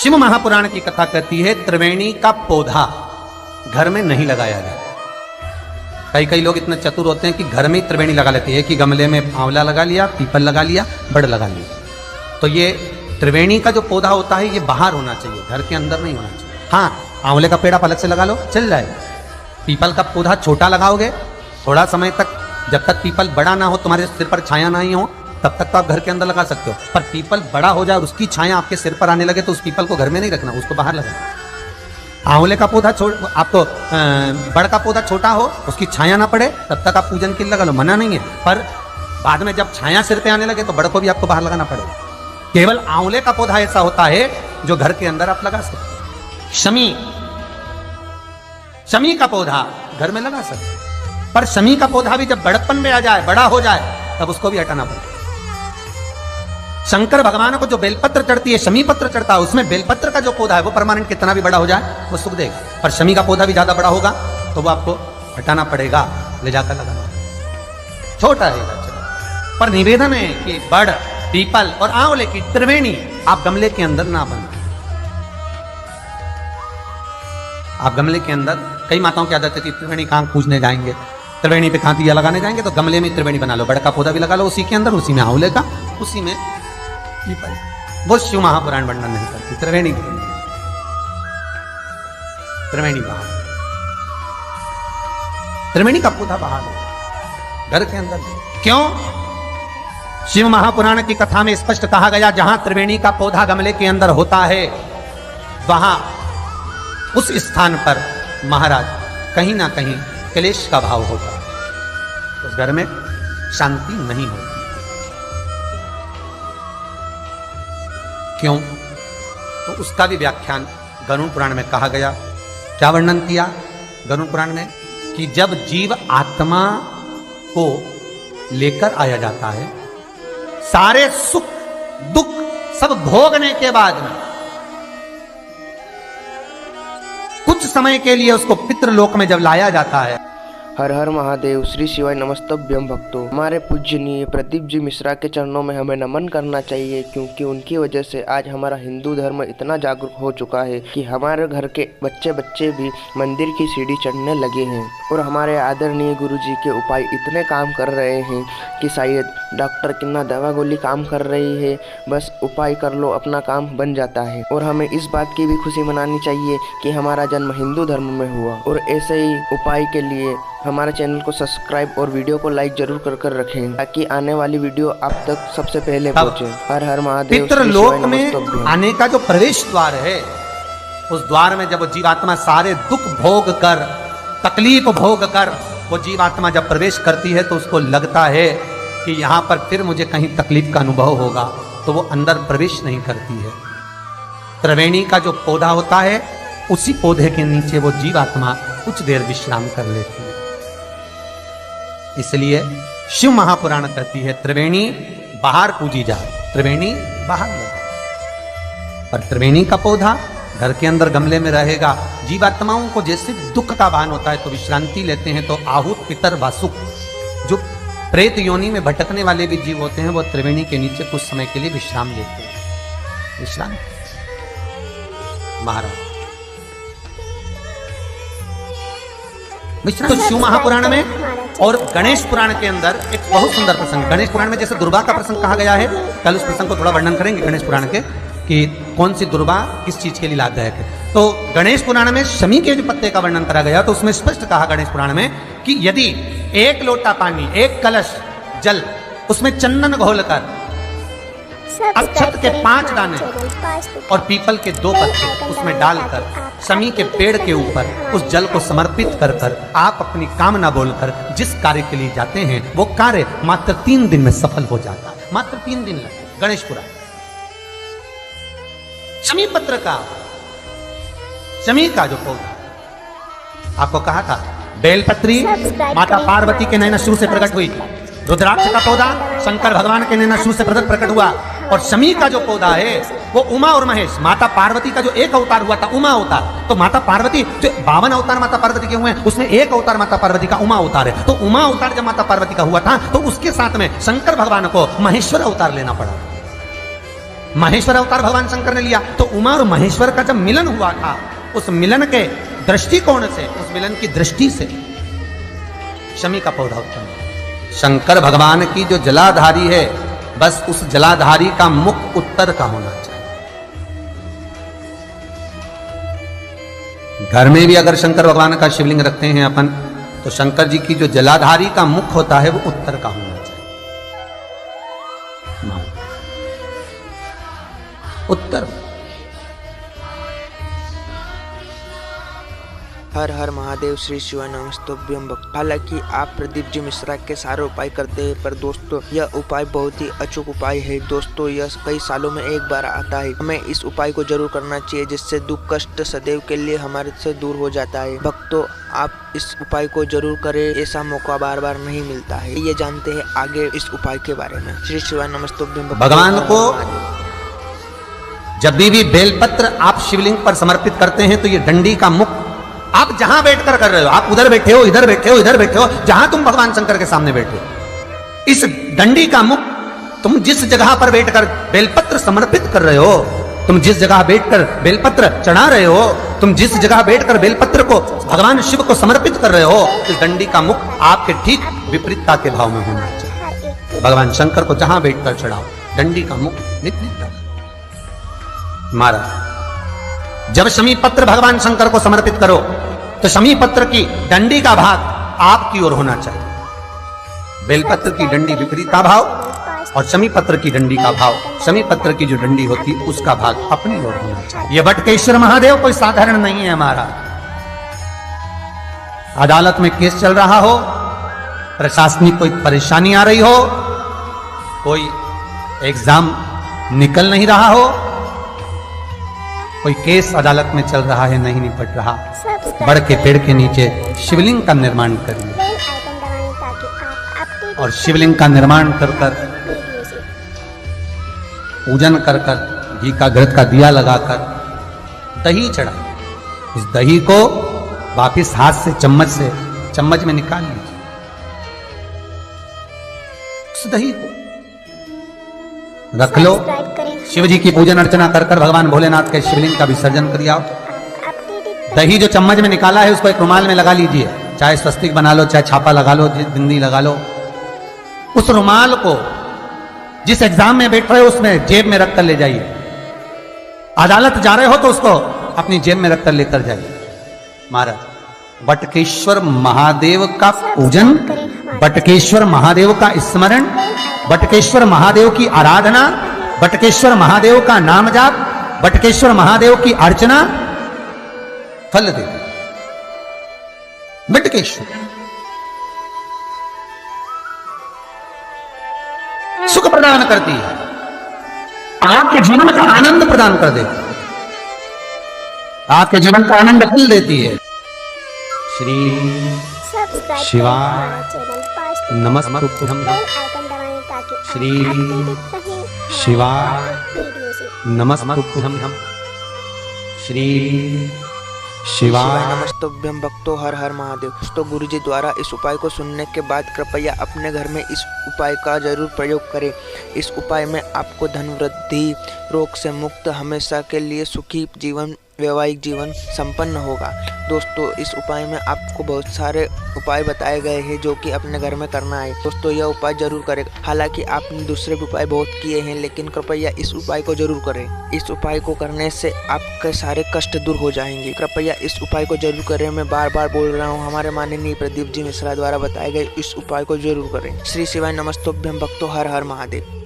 शिव महापुराण की कथा कहती है त्रिवेणी का पौधा घर में नहीं लगाया जाए। कई लोग इतने चतुर होते हैं कि घर में ही त्रिवेणी लगा लेते हैं कि गमले में आंवला लगा लिया, पीपल लगा लिया, बड़ लगा लिया। तो ये त्रिवेणी का जो पौधा होता है ये बाहर होना चाहिए, घर के अंदर नहीं होना चाहिए। हाँ, आंवले का पेड़ आप अलग से लगा लो, चल जाएगा। पीपल का पौधा छोटा लगाओगे, थोड़ा समय तक, जब तक पीपल बड़ा ना हो, तुम्हारे सिर पर छाया नहीं हो, तब तक तो आप घर के अंदर लगा सकते हो। पर पीपल बड़ा हो जाए और उसकी छाया आपके सिर पर आने लगे तो उस पीपल को घर में नहीं रखना, उसको बाहर लगाना। आंवले का पौधा आपको बड़ का पौधा छोटा हो, उसकी छाया ना पड़े, तब तक आप पूजन के लिए लगा लो, मना नहीं है। पर बाद में जब छाया सिर पे आने लगे तो बड़ को भी आपको बाहर लगाना पड़ेगा। केवल आंवले का पौधा ऐसा होता है जो घर के अंदर आप लगा सकते हो। शमी का पौधा घर में लगा सकते हो, पर शमी का पौधा भी जब बड़प्पन में आ जाए, बड़ा हो जाए, तब उसको भी हटाना पड़ेगा। शंकर भगवान को जो बेलपत्र चढ़ती है, शमी पत्र चढ़ता है, उसमें बेलपत्र का जो पौधा है वो परमानेंट कितना भी बड़ा हो जाए वो सुख देगा। पर शमी का पौधा भी ज्यादा बड़ा होगा तो वो आपको हटाना पड़ेगा, ले जाकर लगाना। छोटा रहेगा चलो, पर निवेदन है कि बड़, पीपल और आंवले की त्रिवेणी आप गमले के अंदर ना बनाएं। आप गमले के अंदर, कई माताओं की आदत है कि त्रिवेणी कहाँ पूजने जाएंगे, त्रिवेणी पे कहाँ दिया लगाने जाएंगे, तो गमले में त्रिवेणी बना लो, बड़ का पौधा भी लगा लो उसी के अंदर, उसी में आंवले का, उसी में पीपल। वो शिव महापुराण वर्णन नहीं करती। त्रिवेणी बाहर, त्रिवेणी का पौधा बाहर हो, घर के अंदर नहीं। क्यों? शिव महापुराण की कथा में स्पष्ट कहा गया, जहां त्रिवेणी का पौधा गमले के अंदर होता है वहां उस स्थान पर महाराज कहीं ना कहीं क्लेश का भाव होता है, उस घर में शांति नहीं होती। क्यों? तो उसका भी व्याख्यान गरुड़ पुराण में कहा गया। क्या वर्णन किया गरुड़ पुराण में? कि जब जीव आत्मा को लेकर आया जाता है, सारे सुख दुख सब भोगने के बाद में कुछ समय के लिए उसको पितृलोक में जब लाया जाता है। हर हर महादेव, श्री शिवाय नमस्तभ्यम भक्तों। हमारे पूजनीय प्रदीप जी मिश्रा के चरणों में हमें नमन करना चाहिए, क्योंकि उनकी वजह से आज हमारा हिंदू धर्म इतना जागरूक हो चुका है कि हमारे घर के बच्चे भी मंदिर की सीढ़ी चढ़ने लगे हैं। और हमारे आदरणीय गुरु जी के उपाय इतने काम कर रहे हैं कि शायद डॉक्टर की ना दवा गोली काम कर रही है, बस उपाय कर लो अपना काम बन जाता है। और हमें इस बात की भी खुशी मनानी चाहिए कि हमारा जन्म हिंदू धर्म में हुआ। और ऐसे ही उपाय के लिए हमारे चैनल को सब्सक्राइब और वीडियो को लाइक जरूर कर रखें, ताकि आने वाली वीडियो आप तक सबसे पहले पहुंचे। हर हर महादेव। पितृलोक में आने का जो प्रवेश द्वार है, उस द्वार में जब वो जीवात्मा सारे दुख भोग कर, तकलीफ भोग कर वो जीवात्मा जब प्रवेश करती है तो उसको लगता है कि यहाँ पर फिर मुझे कहीं तकलीफ का अनुभव होगा, तो वो अंदर प्रवेश नहीं करती है। त्रिवेणी का जो पौधा होता है, उसी पौधे के नीचे वो जीवात्मा कुछ देर विश्राम कर लेती है। इसलिए शिव महापुराण कहती है त्रिवेणी बाहर पूजी जाए, त्रिवेणी बाहर लगे। पर त्रिवेणी का पौधा घर के अंदर गमले में रहेगा। जीवात्माओं को जैसे दुख का भान होता है तो विश्रांति लेते हैं, तो आहूत पितर वासुक, जो प्रेत योनि में भटकने वाले भी जीव होते हैं, वो त्रिवेणी के नीचे कुछ समय के लिए विश्राम लेते हैं। विश्राम महाराज तो शिव महापुराण में और गणेश पुराण के अंदर एक बहुत सुंदर प्रसंग, गणेश पुराण में जैसे दुर्गा का प्रसंग कहा गया है, कल उस प्रसंग को थोड़ा वर्णन करेंगे गणेश पुराण के, कि कौन सी दुर्गा किस चीज के लिए लाभदायक है। तो गणेश पुराण में शमी के जो पत्ते का वर्णन करा गया, तो उसमें स्पष्ट कहा गणेश पुराण में कि यदि एक लोटा पानी, एक कलश जल, उसमें चंदन घोलकर, अक्षत के 5 दाने और पीपल के 2 पत्ते उसमें डालकर शमी के पेड़ के ऊपर उस जल को समर्पित कर कर आप अपनी कामना बोलकर जिस कार्य के लिए जाते हैं, वो कार्य मात्र 3 दिन में सफल हो जाता है। मात्र 3 दिन लगे। गणेश पुराण शमी पत्र का, शमी का जो पौधा आपको कहा था, बेलपत्री माता पार्वती के नैना शुरू से प्रकट हुई, रुद्राक्ष का पौधा शंकर भगवान के नैना शुरू से प्रकट हुआ, और शमी का जो पौधा है वो उमा और महेश, माता पार्वती का जो एक अवतार हुआ था उमा अवतार, तो माता पार्वती जो 52 अवतार माता पार्वती के हुए हैं, उसमें एक अवतार माता पार्वती का उमा अवतार है। तो उमा अवतार जब माता पार्वती का हुआ था तो उसके साथ में शंकर भगवान को महेश्वर अवतार लेना पड़ा। महेश्वर अवतार भगवान शंकर ने लिया। तो उमा और महेश्वर का जब मिलन हुआ था, उस मिलन के दृष्टिकोण से, उस मिलन की दृष्टि से शमी का पौधा उत्पन्न हुआ। शंकर भगवान की जो जलाधारी है, बस उस जलाधारी का मुख उत्तर का होना चाहिए। घर में भी अगर शंकर भगवान का शिवलिंग रखते हैं अपन, तो शंकर जी की जो जलाधारी का मुख होता है वो उत्तर का होना चाहिए। उत्तर। हर हर महादेव, श्री शिवाय नमस्तुभ्यं भक्त। हालांकि आप प्रदीप जी मिश्रा के सारे उपाय करते हैं, पर दोस्तों यह उपाय बहुत ही अचूक उपाय है। दोस्तों यह कई सालों में एक बार आता है। हमें इस उपाय को जरूर करना चाहिए, जिससे दुख कष्ट सदैव के लिए हमारे से दूर हो जाता है। भक्तों आप इस उपाय को जरूर करें, ऐसा मौका बार बार नहीं मिलता है। ये जानते हैं आगे इस उपाय के बारे में। श्री शिवाय नमस्तुभ्यं भक्त। भगवान को जब भी बेलपत्र आप शिवलिंग पर समर्पित करते हैं, तो ये डंडी का मुख आप जहां बैठकर कर रहे हो, आप उधर बैठे हो, इधर बैठे हो, इधर बैठे हो, जहां तुम भगवान शंकर के सामने बैठे हो, इस डंडी का मुख तुम जिस जगह पर बैठकर बेलपत्र समर्पित कर रहे हो, तुम जिस जगह बैठकर बेलपत्र चढ़ा रहे हो, तुम जिस जगह बैठकर बेलपत्र को भगवान शिव को समर्पित कर रहे हो, इस डंडी का मुख आपके ठीक विपरीतता के भाव में होना चाहिए। भगवान शंकर को जहां बैठकर चढ़ाओ, डंडी का मुख विपरीतता। महाराज जब शमी पत्र भगवान शंकर को समर्पित करो, तो शमी पत्र की डंडी का भाग आपकी ओर होना चाहिए। बेलपत्र की डंडी विपरीत का भाव और शमी पत्र की डंडी का भाव, शमी पत्र की जो डंडी होती है उसका भाग अपनी ओर होना चाहिए। यह बटकेश्वर महादेव कोई साधारण नहीं है। हमारा अदालत में केस चल रहा हो, प्रशासनिक कोई परेशानी आ रही हो, कोई एग्जाम निकल नहीं रहा हो, कोई केस अदालत में चल रहा है, नहीं निपट रहा, बड़ के पेड़ के नीचे शिवलिंग का निर्माण करिए और शिवलिंग का निर्माण कर कर, पूजन कर कर, घी का घृत का दिया लगाकर दही चढ़ा, इस दही को वापिस हाथ से चम्मच में निकाल लीजिए। उस दही को रख लो, शिव जी की पूजन अर्चना कर कर भगवान भोलेनाथ के शिवलिंग का विसर्जन कर आओ। दही जो चम्मच में निकाला है उसको एक रुमाल में लगा लीजिए, चाहे स्वस्तिक बना लो, चाहे छापा लगा लो, बिंदी लगा लो। उस रुमाल को जिस एग्जाम में बैठ रहे हो उसमें जेब में रखकर ले जाइए। अदालत जा रहे हो तो उसको अपनी जेब में रखकर लेकर जाइए। महाराज बटकेश्वर महादेव का पूजन, बटकेश्वर महादेव का स्मरण, बटकेश्वर महादेव की आराधना, बटकेश्वर महादेव का नाम जाप, बटकेश्वर महादेव की अर्चना फल दे। बटकेश्वर सुख प्रदान करती है, आपके जीवन का आनंद प्रदान कर देती है, आपके जीवन का आनंद फल देती है। श्री शिवाय नमस्तुभ्यं। श्री शिवाय नमस्तुभ्यं। श्री शिवाय नमस्तुभ्यं। भक्तों हर हर महादेव। दोस्तों गुरु जी द्वारा इस उपाय को सुनने के बाद कृपया अपने घर में इस उपाय का जरूर प्रयोग करें। इस उपाय में आपको धन वृद्धि, रोग से मुक्त, हमेशा के लिए सुखी जीवन, वैवाहिक जीवन संपन्न होगा। दोस्तों इस उपाय में आपको बहुत सारे उपाय बताए गए हैं जो कि अपने घर में करना है। दोस्तों यह उपाय जरूर करें। हालांकि आपने दूसरे भी उपाय बहुत किए हैं, लेकिन कृपया इस उपाय को जरूर करें। इस उपाय को करने से आपके सारे कष्ट दूर हो जाएंगे। कृपया इस उपाय को जरूर करें। मैं बार बार बोल रहा हूँ, हमारे माननीय प्रदीप जी मिश्रा द्वारा बताए गए इस उपाय को जरूर करें। श्री शिवाय नमस्तुभ्यं। भक्तों हर हर महादेव।